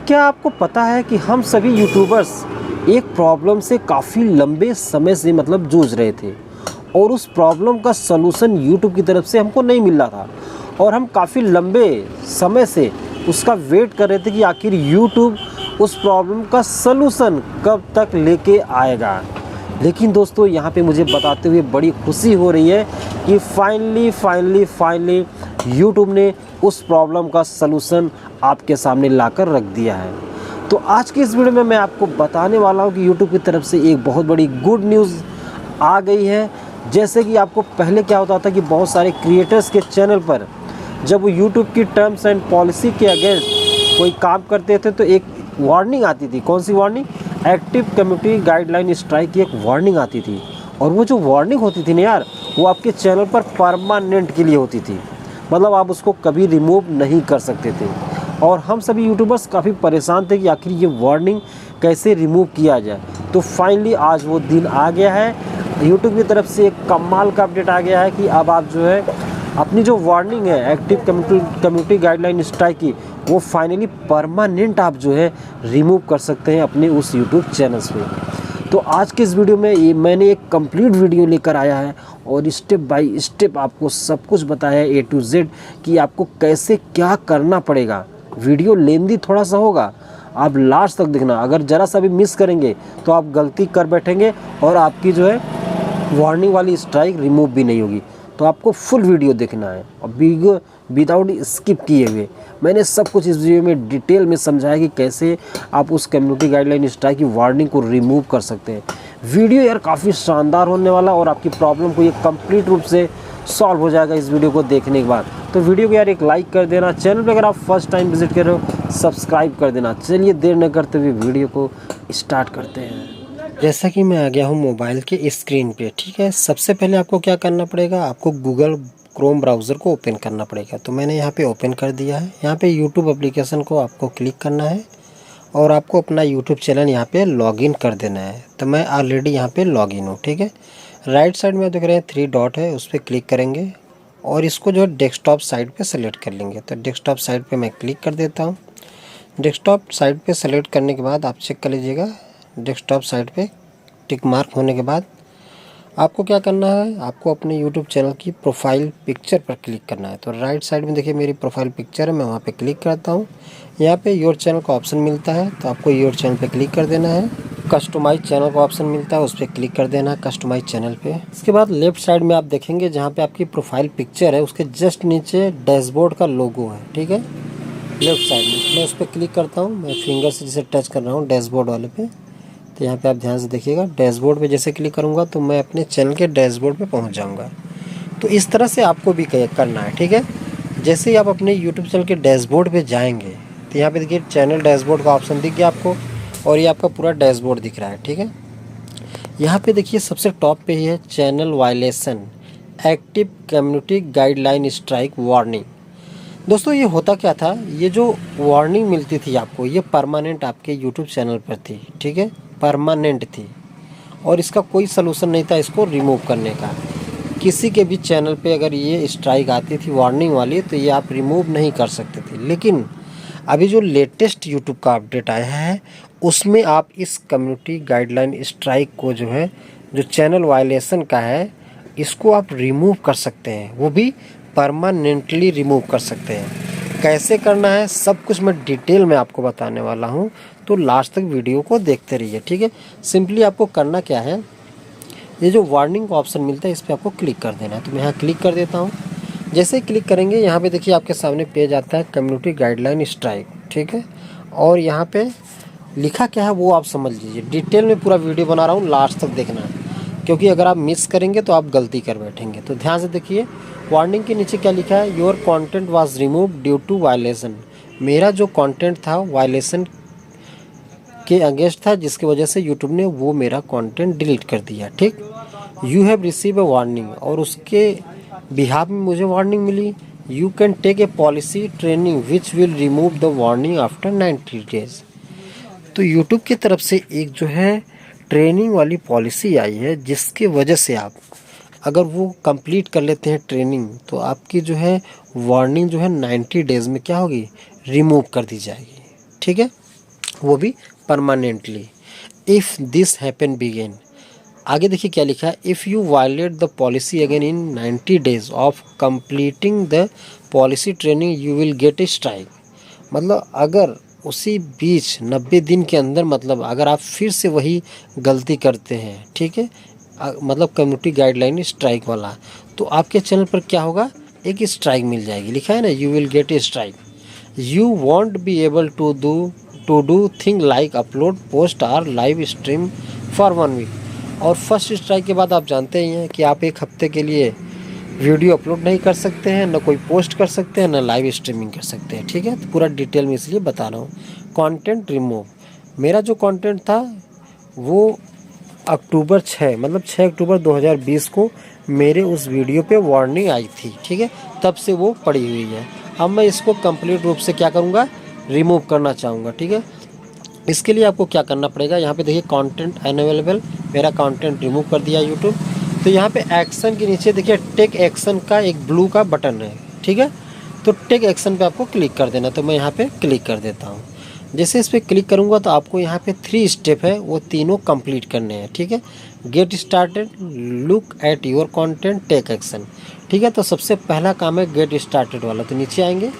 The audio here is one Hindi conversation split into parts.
क्या आपको पता है कि हम सभी यूट्यूबर्स एक प्रॉब्लम से काफ़ी लंबे समय से जूझ रहे थे और उस प्रॉब्लम का सलूशन यूट्यूब की तरफ से हमको नहीं मिल रहा था और हम काफ़ी लंबे समय से उसका वेट कर रहे थे कि आखिर यूट्यूब उस प्रॉब्लम का सलूशन कब तक लेके आएगा। लेकिन दोस्तों यहाँ पे मुझे बताते हुए बड़ी खुशी हो रही है कि फाइनली यूट्यूब ने उस प्रॉब्लम का सलूशन आपके सामने लाकर रख दिया है। तो आज की इस वीडियो में मैं आपको बताने वाला हूँ कि यूट्यूब की तरफ से एक बहुत बड़ी गुड न्यूज़ आ गई है। जैसे कि आपको पहले क्या होता था कि बहुत सारे क्रिएटर्स के चैनल पर जब वो यूट्यूब की टर्म्स एंड पॉलिसी के अगेंस्ट कोई काम करते थे तो एक वार्निंग आती थी। कौन सी warning? Active community guideline strike की एक वार्निंग आती थी। और वो जो वार्निंग होती थी ना यार, वो आपके चैनल पर परमानेंट के लिए होती थी, आप उसको कभी रिमूव नहीं कर सकते थे। और हम सभी यूट्यूबर्स काफ़ी परेशान थे कि आखिर ये वार्निंग कैसे रिमूव किया जाए। तो फाइनली आज वो दिन आ गया है। यूट्यूब की तरफ से एक कमाल का अपडेट आ गया है कि अब आप जो है अपनी जो वार्निंग है एक्टिव कम्युनिटी गाइडलाइन स्ट्राइक की, वो फाइनली परमानेंट आप जो है रिमूव कर सकते हैं अपने उस यूट्यूब चैनल्स पे। तो आज के इस वीडियो में मैंने एक कंप्लीट वीडियो लेकर आया है और स्टेप बाय स्टेप आपको सब कुछ बताया है A to Z कि आपको कैसे क्या करना पड़ेगा। वीडियो लेंदी थोड़ा सा होगा, आप लास्ट तक देखना। अगर ज़रा सा भी मिस करेंगे तो आप गलती कर बैठेंगे और आपकी जो है वार्निंग वाली स्ट्राइक रिमूव भी नहीं होगी। तो आपको फुल वीडियो देखना है और विदाउट स्किप किए हुए मैंने सब कुछ इस वीडियो में डिटेल में समझाया कि कैसे आप उस कम्युनिटी गाइडलाइन स्ट्राइक की वार्निंग को रिमूव कर सकते हैं। वीडियो यार काफ़ी शानदार होने वाला और आपकी प्रॉब्लम को ये कंप्लीट रूप से सॉल्व हो जाएगा इस वीडियो को देखने के बाद। तो वीडियो को यार एक लाइक कर देना, चैनल पर अगर आप फर्स्ट टाइम विजिट कर रहे हो सब्सक्राइब कर देना। चलिए देर न करते हुए वीडियो को स्टार्ट करते हैं। जैसा कि मैं आ गया हूँ मोबाइल के स्क्रीन पे, ठीक है। सबसे पहले आपको क्या करना पड़ेगा, आपको गूगल क्रोम ब्राउज़र को ओपन करना पड़ेगा। तो मैंने यहाँ पे ओपन कर दिया है। यहाँ पे यूट्यूब एप्लीकेशन को आपको क्लिक करना है और आपको अपना यूट्यूब चैनल यहाँ पे लॉगिन कर देना है। तो मैं ऑलरेडी यहाँ पे लॉगिन हूँ, ठीक है। राइट साइड में देख रहे हैं 3 डॉट है, उस पर क्लिक करेंगे और इसको जो है डेस्कटॉप साइड पर सेलेक्ट कर लेंगे। तो डेस्कटॉप साइड पर मैं क्लिक कर देता हूँ। डेस्कटॉप साइड पर सेलेक्ट करने के बाद आप चेक कर लीजिएगा, डेस्कटॉप साइड पे टिक मार्क होने के बाद आपको क्या करना है, आपको अपने यूट्यूब चैनल की प्रोफाइल पिक्चर पर क्लिक करना है। तो राइट साइड में देखिए मेरी प्रोफाइल पिक्चर है, मैं वहाँ पे क्लिक करता हूँ। यहाँ पे योर चैनल का ऑप्शन मिलता है, तो आपको योर चैनल पे क्लिक कर देना है। कस्टमाइज चैनल का ऑप्शन मिलता है, उस पर क्लिक कर देना है कस्टमाइज चैनल पे। इसके बाद लेफ्ट साइड में आप देखेंगे जहाँ पे आपकी प्रोफाइल पिक्चर है उसके जस्ट नीचे डैशबोर्ड का लोगो है, ठीक है। लेफ्ट साइड में मैं उस पर क्लिक करता हूँ, मैं फिंगर से जिसे टच कर रहा हूँ डैशबोर्ड वाले पे। तो यहाँ पे आप ध्यान से देखिएगा, डैशबोर्ड पे जैसे क्लिक करूँगा तो मैं अपने चैनल के डैशबोर्ड पे पहुँच जाऊँगा। तो इस तरह से आपको भी करना है, ठीक है। जैसे ही आप अपने यूट्यूब चैनल के डैशबोर्ड पे जाएंगे तो यहाँ पे देखिए चैनल डैशबोर्ड का ऑप्शन दिख गया आपको और ये आपका पूरा डैशबोर्ड दिख रहा है, ठीक है। यहाँ पे देखिए सबसे टॉप पे ही है channel violation active community guideline strike warning. दोस्तों ये होता क्या था, ये जो वार्निंग मिलती थी आपको ये परमानेंट आपके यूट्यूब चैनल पर थी, ठीक है, परमानेंट थी और इसका कोई सलूशन नहीं था इसको रिमूव करने का। किसी के भी चैनल पे अगर ये स्ट्राइक आती थी वार्निंग वाली तो ये आप रिमूव नहीं कर सकते थे। लेकिन अभी जो लेटेस्ट यूट्यूब का अपडेट आया है उसमें आप इस कम्युनिटी गाइडलाइन स्ट्राइक को जो है जो चैनल वायलेशन का है इसको आप रिमूव कर सकते हैं, वो भी परमानेंटली रिमूव कर सकते हैं। कैसे करना है सब कुछ मैं डिटेल में आपको बताने वाला हूँ, तो लास्ट तक वीडियो को देखते रहिए, ठीक है। सिंपली आपको करना क्या है, ये जो वार्निंग का ऑप्शन मिलता है इस पर आपको क्लिक कर देना है। तो मैं यहाँ क्लिक कर देता हूँ। जैसे ही क्लिक करेंगे यहाँ पे देखिए आपके सामने पेज आता है कम्युनिटी गाइडलाइन स्ट्राइक, ठीक है। और यहाँ पे लिखा क्या है वो आप समझ लीजिए, डिटेल में पूरा वीडियो बना रहा हूँ, लास्ट तक देखना है क्योंकि अगर आप मिस करेंगे तो आप गलती कर बैठेंगे। तो ध्यान से देखिए वार्निंग के नीचे क्या लिखा है, your content was remove due to violation. मेरा जो कंटेंट था वायलेशन के अगेंस्ट था जिसकी वजह से यूट्यूब ने वो मेरा कंटेंट डिलीट कर दिया, ठीक। You have receive a warning और उसके बिहाफ में मुझे वार्निंग मिली, you can take a policy training which will remove the warning after 90 days. तो यूट्यूब की तरफ से एक जो है ट्रेनिंग वाली पॉलिसी आई है जिसकी वजह से आप अगर वो कंप्लीट कर लेते हैं ट्रेनिंग तो आपकी जो है वार्निंग जो है 90 डेज़ में क्या होगी, रिमूव कर दी जाएगी, ठीक है। वो भी permanently. If this happen again, आगे देखिए क्या लिखा है, if you violate the policy again in 90 days of completing the policy training you will get a strike. मतलब अगर उसी बीच 90 दिन के अंदर, मतलब अगर आप फिर से वही गलती करते हैं, ठीक है, मतलब कम्युनिटी गाइडलाइन स्ट्राइक वाला, तो आपके चैनल पर क्या होगा, एक स्ट्राइक मिल जाएगी। लिखा है ना, you will get a strike. You won't be able to do thing like upload post or live stream for 1 week. और फर्स्ट स्ट्राइक के बाद आप जानते ही हैं कि आप एक हफ्ते के लिए वीडियो अपलोड नहीं कर सकते हैं, ना कोई पोस्ट कर सकते हैं, ना लाइव स्ट्रीमिंग कर सकते हैं। ठीक है, तो पूरा डिटेल में इसलिए बता रहा हूँ। कंटेंट रिमूव, मेरा जो कंटेंट था वो अक्टूबर 6 मतलब 6 अक्टूबर 2020 को मेरे उस वीडियो पे वार्निंग आई थी। ठीक है, तब से वो पड़ी हुई है। अब मैं इसको कंप्लीट रूप से क्या करूँगा, रिमूव करना चाहूँगा। ठीक है, इसके लिए आपको क्या करना पड़ेगा, यहाँ पे देखिए कंटेंट अनअवेलेबल, मेरा कंटेंट रिमूव कर दिया यूट्यूब। तो यहाँ पे एक्शन के नीचे देखिए टेक एक्शन का एक ब्लू का बटन है। ठीक है, तो टेक एक्शन पे आपको क्लिक कर देना। तो मैं यहाँ पे क्लिक कर देता हूँ। जैसे इस पर क्लिक करूँगा तो आपको यहाँ पे 3 स्टेप है, वो तीनों कंप्लीट करने हैं। ठीक है, get started, look at your content, take action. ठीक है, तो सबसे पहला काम है गेट स्टार्टेड वाला। तो नीचे आएंगे,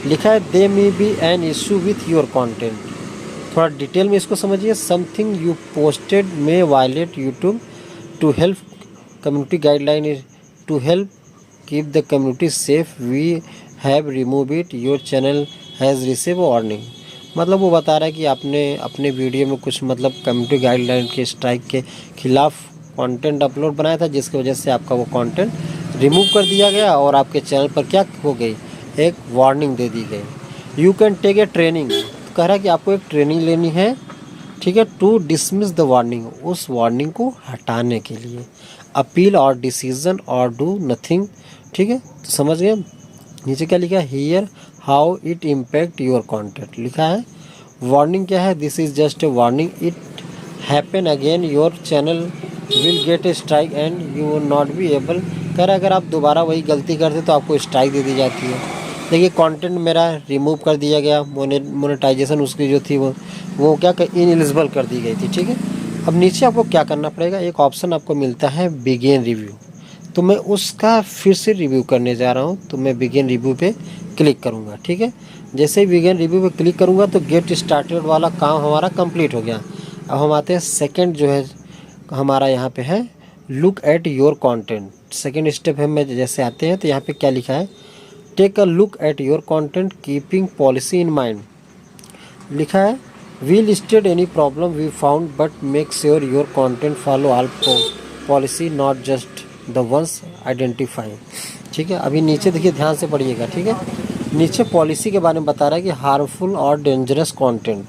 लिखा है there may be an issue with your content. थोड़ा डिटेल में इसको समझिए। Something you posted may violate YouTube to help community guideline, to help keep the community safe we have remove it, your channel has receive warning. मतलब वो बता रहा है कि आपने अपने वीडियो में कुछ मतलब कम्युनिटी गाइडलाइन के स्ट्राइक के खिलाफ कंटेंट अपलोड बनाया था, जिसकी वजह से आपका वो कंटेंट रिमूव कर दिया गया और आपके चैनल पर क्या हो गई, एक वार्निंग दे दी गई। You can take a training, कह रहा है कि आपको एक ट्रेनिंग लेनी है। ठीक है, टू डिसमिस द वार्निंग, उस वार्निंग को हटाने के लिए। अपील और डिसीजन और डू नथिंग। ठीक है, तो समझ गए। नीचे क्या लिखा है, here how it impact your content. लिखा है वार्निंग क्या है, this is just a warning, it happen again your channel will get a strike and you will not be able. कह रहा है अगर आप दोबारा वही गलती करते तो आपको स्ट्राइक दे दी जाती है। देखिए कंटेंट मेरा रिमूव कर दिया गया, मोनेटाइजेशन उसकी जो थी वो क्या इनएलिजिबल कर दी गई थी। ठीक है, अब नीचे आपको क्या करना पड़ेगा, एक ऑप्शन आपको मिलता है बिगिन रिव्यू, तो मैं उसका फिर से रिव्यू करने जा रहा हूँ। तो मैं बिगिन रिव्यू पे क्लिक करूँगा। ठीक है, जैसे ही बिगिन रिव्यू पे क्लिक करूँगा तो गेट स्टार्टेड वाला काम हमारा कंप्लीट हो गया। अब हम आते हैं सेकंड जो है हमारा यहाँ पे है look at your content. Second step है, मैं जैसे आते हैं तो यहाँ पे क्या लिखा है, take a look at your content keeping policy in mind. लिखा है we listed any problem we found but make sure your content follow all policy not just the ones identify. ठीक है, अभी नीचे देखिए ध्यान से पढ़िएगा। ठीक है, नीचे पॉलिसी के बारे में बता रहा है कि हार्मफुल और डेंजरस कंटेंट।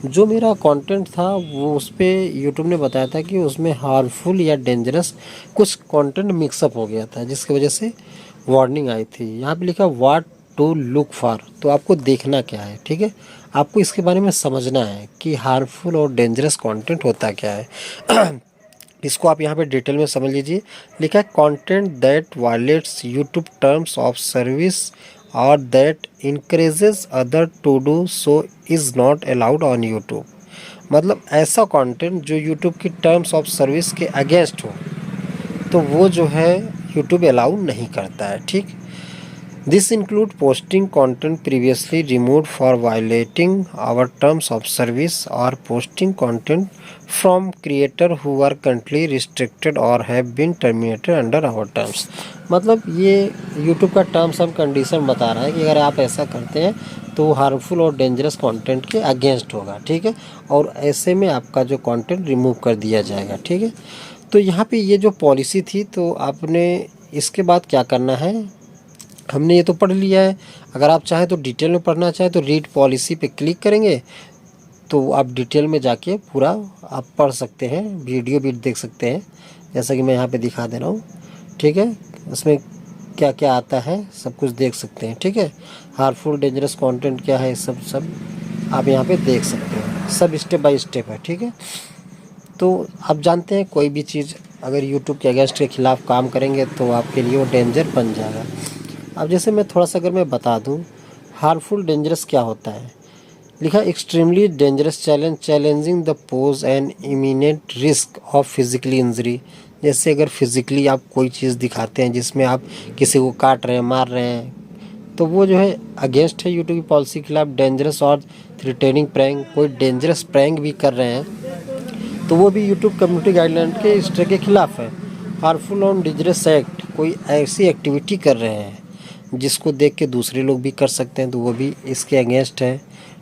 जो मेरा कंटेंट था वो उस पर यूट्यूब ने बताया था कि उसमें हार्मफुल या डेंजरस कुछ कंटेंट मिक्सअप हो गया था, जिसकी वजह से वार्निंग आई थी। यहाँ पे लिखा व्हाट टू लुक फॉर, तो आपको देखना क्या है। ठीक है, आपको इसके बारे में समझना है कि हार्मफुल और डेंजरस कंटेंट होता क्या है। इसको आप यहाँ पे डिटेल में समझ लीजिए। लिखा है content that violates YouTube terms of service और that encourages other to do so is not allowed on YouTube. मतलब ऐसा कंटेंट जो यूट्यूब की टर्म्स ऑफ सर्विस के अगेंस्ट हो तो वो जो है यूट्यूब अलाउ नहीं करता है। ठीक, this include posting content previously removed for violating our terms of service और posting content from creator who are currently restricted और have been terminated under our terms. मतलब ये यूट्यूब का टर्म्स एंड कंडीशन बता रहा है कि अगर आप ऐसा करते हैं तो हार्मफुल और डेंजरस कंटेंट के अगेंस्ट होगा। ठीक है, और ऐसे में आपका जो कंटेंट रिमूव कर दिया जाएगा। ठीक है, तो यहाँ पे ये जो पॉलिसी थी, तो आपने इसके बाद क्या करना है, हमने ये तो पढ़ लिया है। अगर आप चाहें तो डिटेल में पढ़ना चाहें तो रीड पॉलिसी पे क्लिक करेंगे तो आप डिटेल में जाके पूरा आप पढ़ सकते हैं, वीडियो भी देख सकते हैं, जैसा कि मैं यहाँ पे दिखा दे रहा हूँ। ठीक है, उसमें क्या क्या आता है सब कुछ देख सकते हैं। ठीक है, हार्मफुल डेंजरस कंटेंट क्या है सब आप यहाँ पे देख सकते हैं, सब स्टेप बाय स्टेप है। ठीक है, तो आप जानते हैं कोई भी चीज़ अगर यूट्यूब के अगेंस्ट के खिलाफ काम करेंगे तो आपके लिए वो डेंजर बन जाएगा। अब जैसे मैं थोड़ा सा अगर मैं बता दूं हार्मफुल डेंजरस क्या होता है, लिखा extremely dangerous challenge, challenging the pose and imminent risk of physically injury. जैसे अगर फिजिकली आप कोई चीज़ दिखाते हैं जिसमें आप किसी को काट रहे हैं, मार रहे हैं, तो वो जो है अगेंस्ट है यूट्यूब की पॉलिसी के खिलाफ। डेंजरस और थ्रेटनिंग प्रैंक, कोई डेंजरस प्रैंक भी कर रहे हैं तो वो भी यूट्यूब कम्युनिटी गाइडलाइन के इस तरह के खिलाफ है। हार्मफुल और डेंजरस एक्ट, कोई ऐसी एक्टिविटी कर रहे हैं जिसको देख के दूसरे लोग भी कर सकते हैं तो वो भी इसके अगेंस्ट है।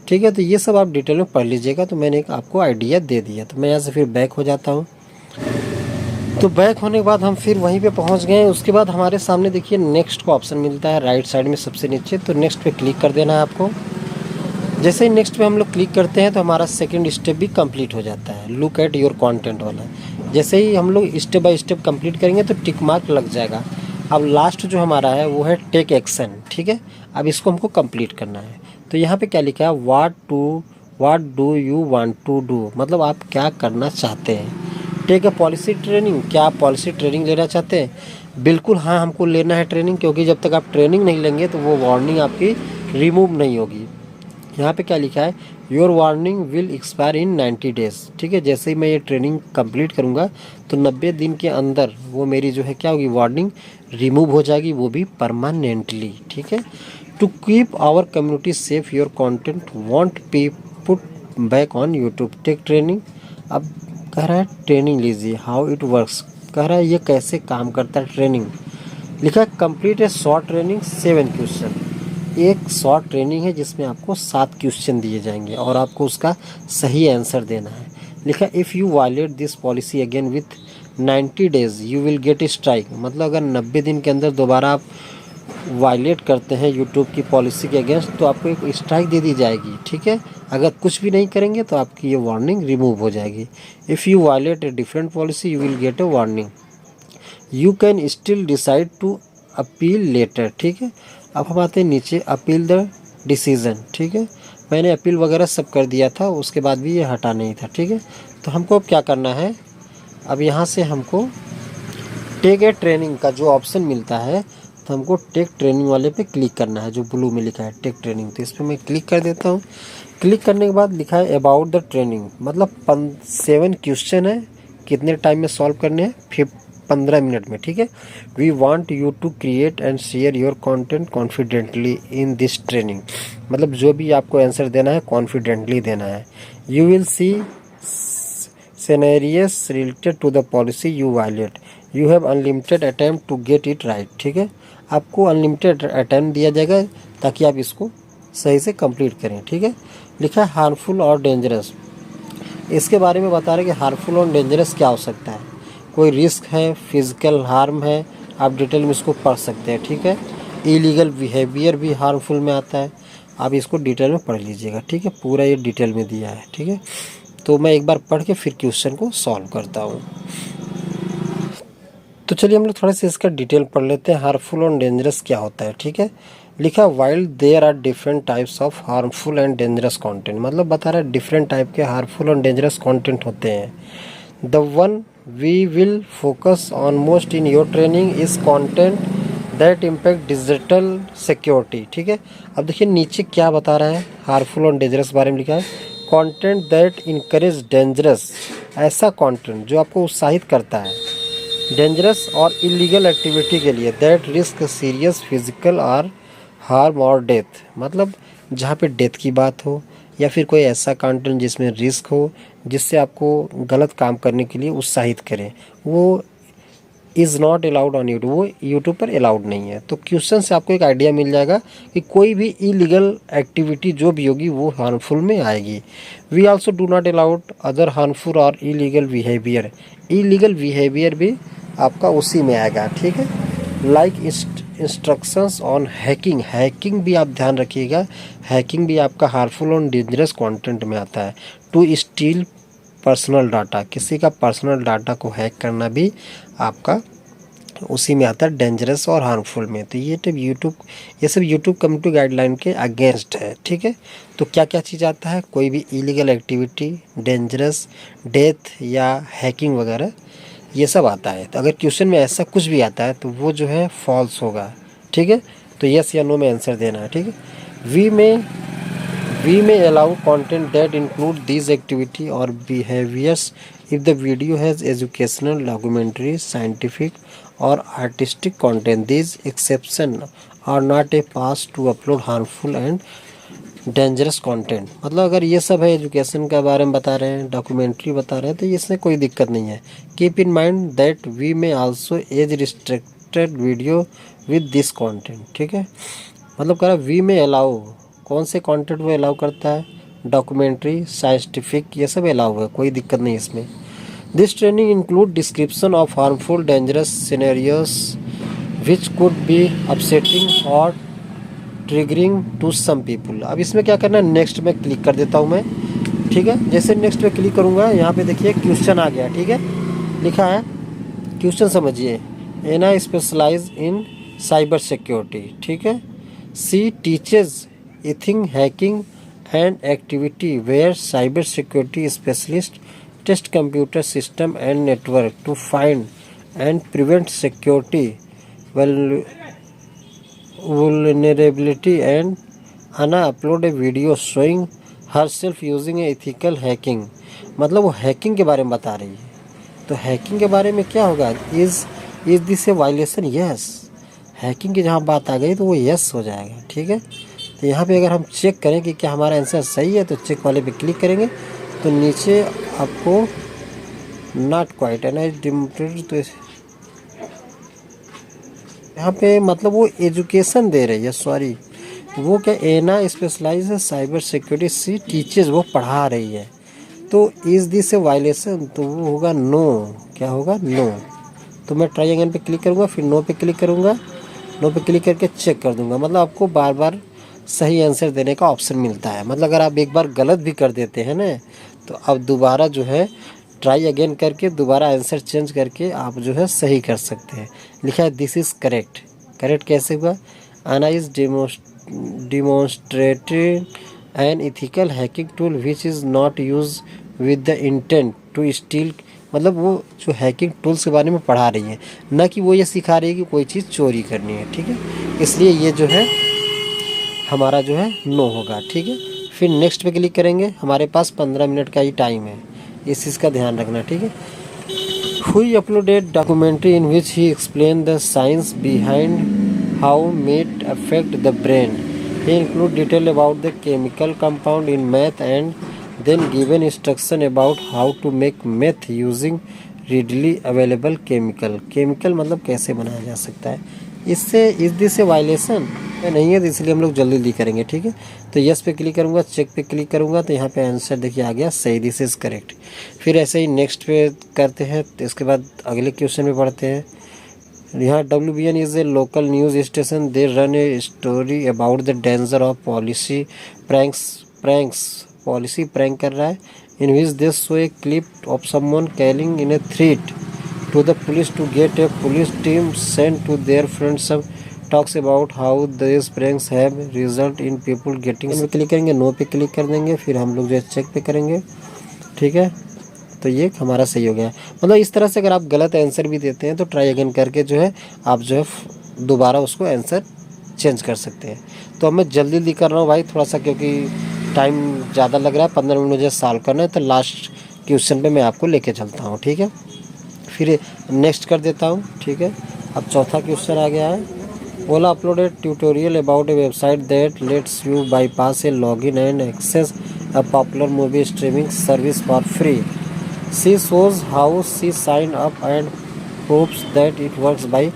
ठीक है, तो ये सब आप डिटेल में पढ़ लीजिएगा। तो मैंने एक आपको आइडिया दे दिया। तो मैं यहाँ से फिर बैक हो जाता हूँ। तो बैक होने के बाद हम फिर वहीं पे पहुँच गए। उसके बाद हमारे सामने देखिए नेक्स्ट का ऑप्शन मिलता है राइट साइड में सबसे नीचे। तो नेक्स्ट पे क्लिक कर देना है आपको। जैसे ही नेक्स्ट पे हम लोग क्लिक करते हैं तो हमारा सेकंड स्टेप भी कंप्लीट हो जाता है, लुक एट योर कंटेंट वाला। जैसे ही हम लोग स्टेप बाय स्टेप कंप्लीट करेंगे तो टिक मार्क लग जाएगा। अब लास्ट जो हमारा है वो है टेक एक्शन। ठीक है, अब इसको हमको कंप्लीट करना है। तो यहाँ पे क्या लिखा है, what do you want to do, मतलब आप क्या करना चाहते हैं। टेक अ पॉलिसी ट्रेनिंग, क्या आप पॉलिसी ट्रेनिंग लेना चाहते हैं। बिल्कुल हाँ, हमको लेना है ट्रेनिंग, क्योंकि जब तक आप ट्रेनिंग नहीं लेंगे तो वो वार्निंग आपकी रिमूव नहीं होगी। यहाँ पे क्या लिखा है, your warning will expire in 90 days. ठीक है, जैसे ही मैं ये ट्रेनिंग कंप्लीट करूँगा तो 90 दिन के अंदर वो मेरी जो है क्या होगी, वार्निंग रिमूव हो जाएगी, वो भी परमानेंटली। ठीक है, to keep our community safe your content won't be put back on YouTube. Take training, अब कह रहा है ट्रेनिंग लीजिए, हाउ इट वर्क्स, कह रहा है ये कैसे काम करता है ट्रेनिंग। लिखा है कंप्लीट ए शॉर्ट ट्रेनिंग 7 क्वेश्चन। एक शॉर्ट ट्रेनिंग है जिसमें आपको 7 क्वेश्चन दिए जाएंगे और आपको उसका सही आंसर देना है। लिखा if you violate this policy again with 90 days you will get a strike, मतलब अगर 90 दिन के अंदर दोबारा आप वायलेट करते हैं यूट्यूब की पॉलिसी के अगेंस्ट तो आपको एक स्ट्राइक दे दी जाएगी। ठीक है, अगर कुछ भी नहीं करेंगे तो आपकी ये वार्निंग रिमूव हो जाएगी। If you violate a different policy you will get a warning. You can still decide to appeal later. ठीक है, अब हम आते हैं नीचे, अपील द डिसीज़न। ठीक है, मैंने अपील वगैरह सब कर दिया था, उसके बाद भी ये हटा नहीं था। ठीक है, तो हमको अब क्या करना है, अब यहाँ से हमको टेक ए ट्रेनिंग का जो ऑप्शन मिलता है तो हमको टेक ट्रेनिंग वाले पे क्लिक करना है, जो ब्लू में लिखा है टेक ट्रेनिंग। तो इस पर मैं क्लिक कर देता हूँ। क्लिक करने के बाद लिखा है अबाउट द ट्रेनिंग, मतलब 7 क्वेश्चन है, कितने टाइम में सॉल्व करने हैं, फिर 15 मिनट में। ठीक है, we want you to create and share your content confidently in this training, मतलब जो भी आपको आंसर देना है कॉन्फिडेंटली देना है। You will see scenarios related to the policy you violate, you have unlimited attempt to get it right. ठीक है, आपको अनलिमिटेड अटैम्प्ट दिया जाएगा ताकि आप इसको सही से कंप्लीट करें। ठीक है, लिखा है हार्मफुल और डेंजरस, इसके बारे में बता रहे कि हार्मफुल और डेंजरस क्या हो सकता है, कोई रिस्क है, फिजिकल हार्म है, आप डिटेल में इसको पढ़ सकते हैं। ठीक है, इलीगल बिहेवियर भी हार्मफुल में आता है, आप इसको डिटेल में पढ़ लीजिएगा। ठीक है, पूरा ये डिटेल में दिया है। ठीक है, तो मैं एक बार पढ़ के फिर क्वेश्चन को सॉल्व करता हूँ। तो चलिए हम लोग थोड़ा सा इसका डिटेल पढ़ लेते हैं, हार्मफुल और डेंजरस क्या होता है। ठीक है, लिखा while there are different types of harmful and dangerous content, मतलब बता रहा है डिफरेंट टाइप के हार्मफुल और डेंजरस कंटेंट होते हैं। The one we will focus on most in your training is content that impact digital security. ठीक है, अब देखिए नीचे क्या बता रहा है, हार्मफुल और डेंजरस बारे में लिखा है कंटेंट दैट इनकरेज डेंजरस, ऐसा कंटेंट जो आपको उत्साहित करता है डेंजरस और इलीगल एक्टिविटी के लिए, दैट रिस्क सीरियस फिजिकल और हार्म और डेथ, मतलब जहाँ पे डेथ की बात हो या फिर कोई ऐसा कंटेंट जिसमें रिस्क हो, जिससे आपको गलत काम करने के लिए उत्साहित करें, वो is not allowed on YouTube, वो यूट्यूब पर अलाउड नहीं है। तो क्वेश्चन से आपको एक आइडिया मिल जाएगा कि कोई भी इलीगल एक्टिविटी जो भी होगी वो हार्मफुल में आएगी। We also do not allowed other harmful और इलीगल बिहेवियर, इलीगल बिहेवियर भी आपका उसी में आएगा। ठीक है, like instructions on hacking, hacking भी आप ध्यान रखिएगा, हैकिंग भी आपका हार्मफुल और डेंजरस कंटेंट में आता है। टू स्टील पर्सनल डाटा, किसी का पर्सनल डाटा को हैक करना भी आपका उसी में आता है, डेंजरस और हार्मफुल में। तो ये सब यूट्यूब कम्युनिटी गाइडलाइन के अगेंस्ट है। ठीक है, तो क्या क्या चीज़ आता है, कोई भी इलीगल एक्टिविटी, डेंजरस, डेथ या हैकिंग वगैरह ये सब आता है। तो अगर क्वेश्चन में ऐसा कुछ भी आता है तो वो जो है फॉल्स होगा। ठीक है, तो यस या नो में आंसर देना है। ठीक है, We may allow content that include these activity or behaviors if the video has educational, documentary, scientific or artistic content. These exceptions are not a pass to upload harmful and dangerous content. मतलब अगर ये सब है, एजुकेशन के बारे में बता रहे हैं, डॉक्यूमेंट्री बता रहे हैं, तो इसमें कोई दिक्कत नहीं है। Keep in mind that we may also age restricted video with this content. ठीक है, मतलब कह रहा वी में अलाउ, कौन से कंटेंट वो अलाउ करता है, डॉक्यूमेंट्री, साइंटिफिक, ये सब अलाउ है, कोई दिक्कत नहीं इसमें। This training include description of harmful dangerous scenarios which could be upsetting और ट्रिगरिंग टू सम पीपल। अब इसमें क्या करना है, नेक्स्ट में क्लिक कर देता हूँ मैं। ठीक है, जैसे नेक्स्ट पे क्लिक करूँगा, यहाँ पे देखिए क्वेश्चन आ गया। ठीक है, लिखा है क्वेश्चन, समझिए। Anna specialise in cyber security. ठीक है, सी टीचेज इथिंग hacking and activity where cyber security specialist test computer system and network to find and prevent security vulnerability and Anna upload a video showing herself using a ethical hacking। मतलब वो हैकिंग के बारे में बता रही है। तो हैकिंग के बारे में क्या होगा, is this A violation, yes. Hacking की जहाँ बात आ गई तो वो यस हो जाएगा। ठीक है, तो यहाँ पे अगर हम चेक करें कि क्या हमारा आंसर सही है, तो चेक वाले पे क्लिक करेंगे तो नीचे आपको नॉट क्वाइट है ना डिमोटेड, तो यहाँ पे मतलब वो एजुकेशन दे रही है, सॉरी वो क्या, एना स्पेशलाइज है साइबर सिक्योरिटी, सी टीचर्स, वो पढ़ा रही है। तो इज दिस ए वायलेशन, तो वो होगा नो। क्या होगा, नो। तो मैं ट्राई अगेन पे क्लिक करूँगा, फिर नो पे क्लिक करूँगा, नो पे क्लिक करके चेक कर दूँगा। मतलब आपको बार बार सही आंसर देने का ऑप्शन मिलता है। मतलब अगर आप एक बार गलत भी कर देते हैं ना, तो अब दोबारा जो है ट्राई अगेन करके दोबारा आंसर चेंज करके आप जो है सही कर सकते हैं। लिखा है दिस इज़ करेक्ट। करेक्ट कैसे हुआ, Anna is demonstrating an ethical hacking tool which is not use with the intent to steal. मतलब वो जो हैकिंग टूल्स के बारे में पढ़ा रही है, ना कि वो ये सिखा रही है कि कोई चीज़ चोरी करनी है। ठीक है, इसलिए ये जो है हमारा जो है नो होगा। ठीक है, फिर नेक्स्ट पे क्लिक करेंगे। हमारे पास 15 मिनट का ही टाइम है, इस चीज़ का ध्यान रखना। ठीक है, Hui uploaded documentary in which he explain the science behind how meth affect the brain. He include detail about the chemical compound in meth and then given instruction about how to make meth using readily available chemical. Chemical मतलब कैसे बनाया जा सकता है। इससे इस दिस से वायलेशन नहीं है, तो इसलिए हम लोग जल्दी करेंगे। ठीक है, तो यस पे क्लिक करूँगा, चेक पे क्लिक करूँगा, तो यहाँ पे आंसर देखिए आ गया सही, दिस इज़ करेक्ट। फिर ऐसे ही नेक्स्ट पे करते हैं, तो इसके बाद अगले क्वेश्चन में पढ़ते हैं। यहाँ WBN is a local news station, they run a story about the danger of policy pranks policy prank कर रहा है, in which they show a clip of someone calling in a threat to the police to get a police team sent to their friends। सब talks about how these pranks have result in people getting। पे क्लिक करेंगे, नो पे क्लिक कर देंगे, फिर हम लोग जो है चेक पे करेंगे। ठीक है, तो ये हमारा सही हो गया। मतलब इस तरह से अगर आप गलत आंसर भी देते हैं तो ट्राई अगेन करके जो है आप जो है दोबारा उसको आंसर चेंज कर सकते हैं। तो अब मैं जल्दी कर रहा हूँ भाई थोड़ा सा, क्योंकि टाइम ज़्यादा लग रहा है, 15 मिनट मुझे सॉल्व करना है। तो लास्ट क्वेश्चन पे मैं आपको लेके चलता हूँ। ठीक है, फिर नेक्स्ट कर देता हूँ। ठीक है, अब चौथा क्वेश्चन आ गया है। Ola uploaded tutorial about a website that lets you bypass a login and access a popular movie streaming service for free. She shows how she sign up and hopes that it works by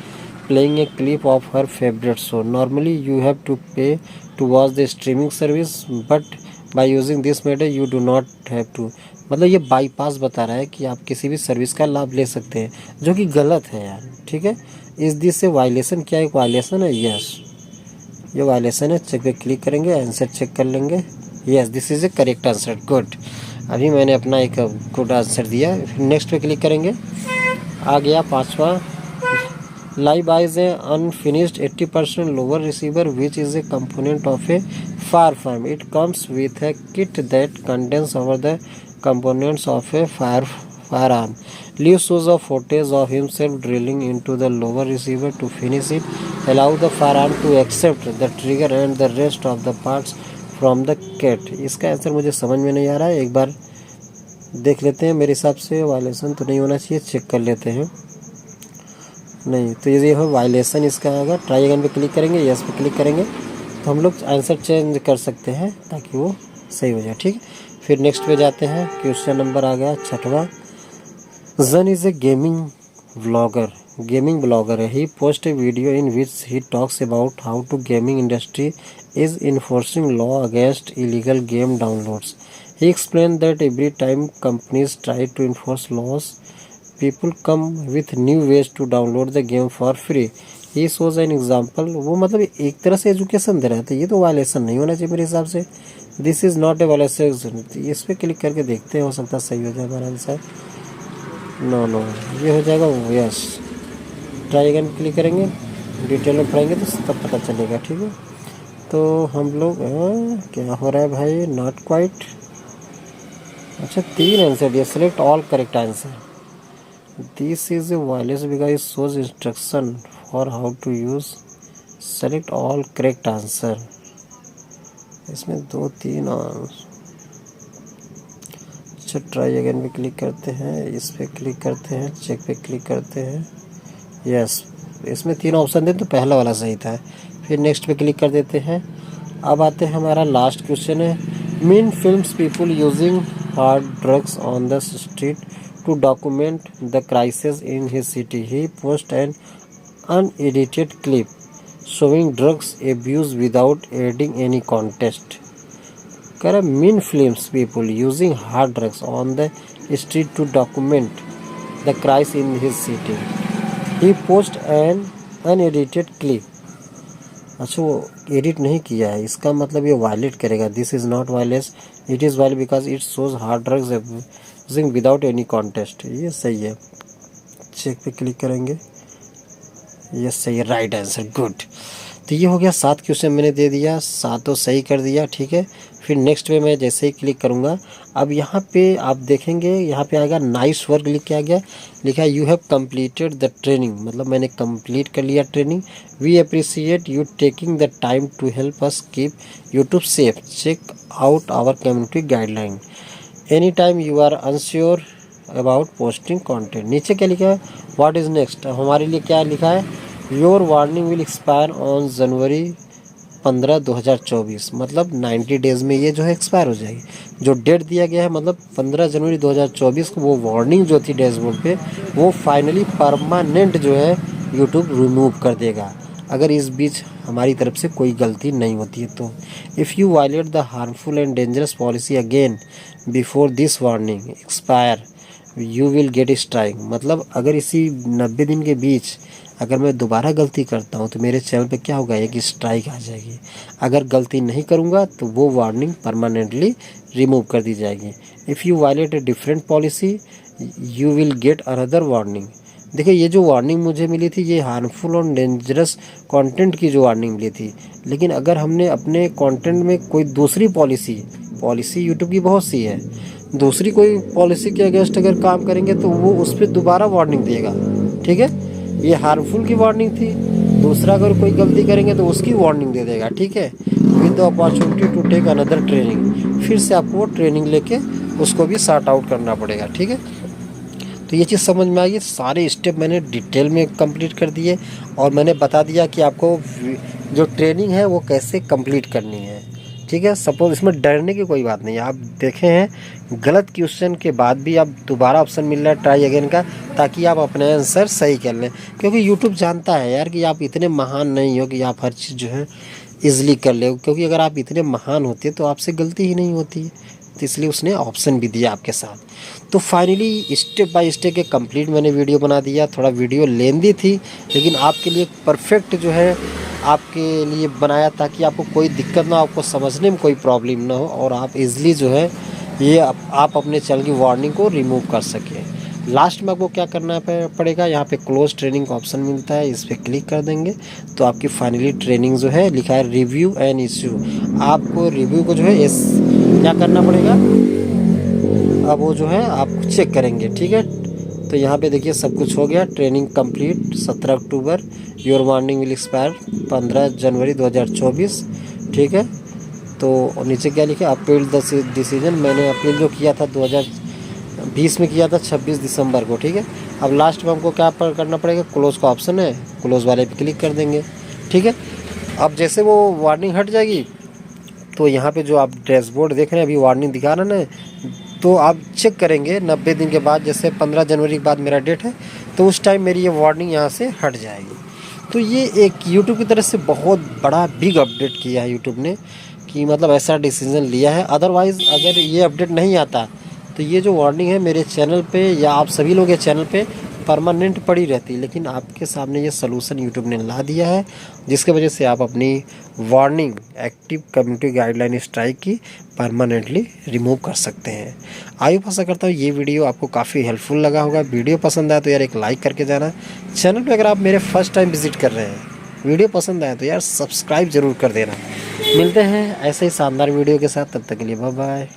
playing a clip of her favourite show. Normally you have to pay to watch the streaming service, but by using this method you do not have to. मतलब ये बाईपास बता रहा है कि आप किसी भी सर्विस का लाभ ले सकते हैं, जो कि गलत है यार। ठीक है, इस दिस से वायलेशन, क्या एक वायलेशन है, यस ये वायलेशन है। चेक पे क्लिक करेंगे, आंसर चेक कर लेंगे, yes this is a correct answer, good. अभी मैंने अपना एक गुड आंसर दिया। नेक्स्ट पे क्लिक करेंगे, आ गया पाँचवा। Liv buys a unfinished 80% lower receiver which is a component of a firearm. It comes with a kit that contains over the components of a firearm। Lee shows a footage of himself drilling into the lower receiver to finish it, allow the firearm to accept the trigger and the rest of the parts from the cat. इसका आंसर मुझे समझ में नहीं आ रहा है, एक बार देख लेते हैं। मेरे हिसाब से वायलेशन तो नहीं होना चाहिए, चेक कर लेते हैं। नहीं, तो ये हो वायलेशन इसका होगा। ट्राई अगेन पे क्लिक करेंगे, यस पे क्लिक करेंगे तो हम लोग आंसर चेंज कर सकते हैं ताकि वो सही हो जाए। ठीक, फिर नेक्स्ट पे जाते हैं। क्वेश्चन नंबर आ गया 6वां। जन इज़ ए गेमिंग ब्लॉगर है। He post a video in which he talks about how to gaming industry is enforcing law against illegal game downloads. He explained that every time companies try to enforce laws, people come with new ways to download the game for free. He shows an example. वो मतलब एक तरह से एजुकेशन दे रहा था। ये तो वायलेशन नहीं होना चाहिए मेरे हिसाब से। This is not a violation. इस पर क्लिक करके देखते हैं, हो सकता है सही हो जाए हमारा आंसर। नो, ये हो जाएगा यस। ट्राई अगेन क्लिक करेंगे, डिटेल में पढ़ेंगे तो तब पता चलेगा। ठीक है, तो हम लोग क्या हो रहा है भाई, नॉट क्वाइट। अच्छा, 3 आंसर दिया। Select all correct answer. This is a violation because it shows instruction for how to use. Select all correct answer. इसमें 2-3 अच्छा, ट्राई अगेन पे क्लिक करते हैं, इस पे क्लिक करते हैं, चेक पे क्लिक करते हैं, यस। इसमें 3 ऑप्शन दे तो पहला वाला सही था। फिर नेक्स्ट पे क्लिक कर देते हैं। अब आते हैं, हमारा लास्ट क्वेश्चन है। Mean films people using hard drugs on the street to document the crisis in his city. He posted an unedited clip showing drugs abuse without adding any context. Mean films people using hard drugs on the street to document the crisis in his city. He posted an unedited clip. अच्छा, वो एडिट नहीं किया है, इसका मतलब ये वायलेट करेगा। This is not violates, it is violate because it shows hard drugs using without any context. ये सही है, चेक पे क्लिक करेंगे, ये सही है, राइट आंसर, गुड। तो ये हो गया 7 क्वेश्चन मैंने दे दिया, 7 सही कर दिया। ठीक है, फिर नेक्स्ट पे मैं जैसे ही क्लिक करूँगा, अब यहाँ पे आप देखेंगे, यहाँ पे आएगा नाइस वर्क लिख के आ गया, लिखा है you have completed the training, मतलब मैंने कंप्लीट कर लिया training. We appreciate you taking the time to help us keep YouTube safe. Check out our community guideline. Any time you are unsure about posting content. नीचे क्या लिखा है, व्हाट इज़ नेक्स्ट। हमारे लिए क्या लिखा है, your warning will expire on January 15, 2024, मतलब 90 डेज़ में ये जो है एक्सपायर हो जाएगी। जो डेट दिया गया है मतलब 15 जनवरी 2024 को, वो वार्निंग जो थी डैशबोर्ड पे, वो फाइनली परमानेंट जो है यूट्यूब रिमूव कर देगा, अगर इस बीच हमारी तरफ से कोई गलती नहीं होती है तो। If you violate the harmful and dangerous policy again before this warning expire you will gate strike. मतलब अगर इसी 90 दिन के बीच अगर मैं दोबारा गलती करता हूँ तो मेरे चैनल पे क्या होगा, एक स्ट्राइक आ जाएगी। अगर गलती नहीं करूँगा तो वो वार्निंग परमानेंटली रिमूव कर दी जाएगी। If you violate a different policy you will get another warning. देखिए, ये जो वार्निंग मुझे मिली थी ये हार्मफुल और डेंजरस कंटेंट की जो वार्निंग मिली थी, लेकिन अगर हमने अपने कंटेंट में कोई दूसरी पॉलिसी यूट्यूब की बहुत सी है, दूसरी कोई पॉलिसी के अगेंस्ट अगर काम करेंगे तो वो उस पर दोबारा वार्निंग देगा। ठीक है, ये हार्मफुल की वार्निंग थी, दूसरा अगर कोई गलती करेंगे तो उसकी वार्निंग दे देगा। ठीक है, with the opportunity to take another training, फिर से आपको वो ट्रेनिंग लेके उसको भी सॉर्ट आउट करना पड़ेगा। ठीक है, तो ये चीज़ समझ में आई। सारे स्टेप मैंने डिटेल में कंप्लीट कर दिए और मैंने बता दिया कि आपको जो ट्रेनिंग है वो कैसे कंप्लीट करनी है। ठीक है, सपोज इसमें डरने की कोई बात नहीं है। आप देखे हैं गलत क्वेश्चन के बाद भी आप दोबारा ऑप्शन मिल रहा है ट्राई अगेन का, ताकि आप अपने आंसर सही कर लें, क्योंकि यूट्यूब जानता है यार कि आप इतने महान नहीं हो कि आप हर चीज़ जो है ईजिली कर ले, क्योंकि अगर आप इतने महान होते तो आपसे गलती ही नहीं होती है, तो इसलिए उसने ऑप्शन भी दिया आपके साथ। तो फाइनली स्टेप बाय स्टेप के कंप्लीट मैंने वीडियो बना दिया। थोड़ा वीडियो लेंदी थी लेकिन आपके लिए परफेक्ट जो है आपके लिए बनाया ताकि आपको कोई दिक्कत ना हो, आपको समझने में कोई प्रॉब्लम ना हो और आप इजीली जो है ये आप अपने चैनल की वार्निंग को रिमूव कर सकें। लास्ट में आपको क्या करना पड़ेगा, यहाँ पे क्लोज ट्रेनिंग का ऑप्शन मिलता है, इस पर क्लिक कर देंगे तो आपकी फाइनली ट्रेनिंग जो है लिखा है रिव्यू एंड इश्यू। आपको रिव्यू को जो है क्या करना पड़ेगा, अब वो जो है आप चेक करेंगे। ठीक है, तो यहाँ पे देखिए सब कुछ हो गया। Training complete 17 October, your warning will expire 15 जनवरी 2024। ठीक है, तो नीचे क्या लिखा, अपील द डिसीजन। मैंने अपील जो किया था 2020 में किया था 26 दिसंबर को, ठीक है। अब लास्ट में हमको क्या करना पड़ेगा, क्लोज़ का ऑप्शन है, क्लोज़ वाले पे क्लिक कर देंगे, ठीक है। अब जैसे वो वार्निंग हट जाएगी तो यहाँ पे जो आप डैशबोर्ड देख रहे हैं, अभी वार्निंग दिखा रहा ना, तो आप चेक करेंगे 90 दिन के बाद, जैसे 15 जनवरी के बाद मेरा डेट है, तो उस टाइम मेरी ये वार्निंग यहाँ से हट जाएगी। तो ये एक यूट्यूब की तरफ से बहुत बड़ा बिग अपडेट किया है यूट्यूब ने, कि मतलब ऐसा डिसीजन लिया है। अदरवाइज़ अगर ये अपडेट नहीं आता तो ये जो वार्निंग है मेरे चैनल पे या आप सभी लोग के चैनल पे परमानेंट पड़ी रहती, लेकिन आपके सामने ये सलूशन यूट्यूब ने ला दिया है, जिसके वजह से आप अपनी warning active community guideline strike की परमानेंटली रिमूव कर सकते हैं। आई आशा करता हूँ ये वीडियो आपको काफ़ी हेल्पफुल लगा होगा। वीडियो पसंद आया तो यार एक लाइक करके जाना। चैनल पे अगर आप मेरे फर्स्ट टाइम विजिट कर रहे हैं, वीडियो पसंद आया तो यार सब्सक्राइब ज़रूर कर देना। मिलते हैं ऐसे ही शानदार वीडियो के साथ, तब तक के लिए बाय बाय।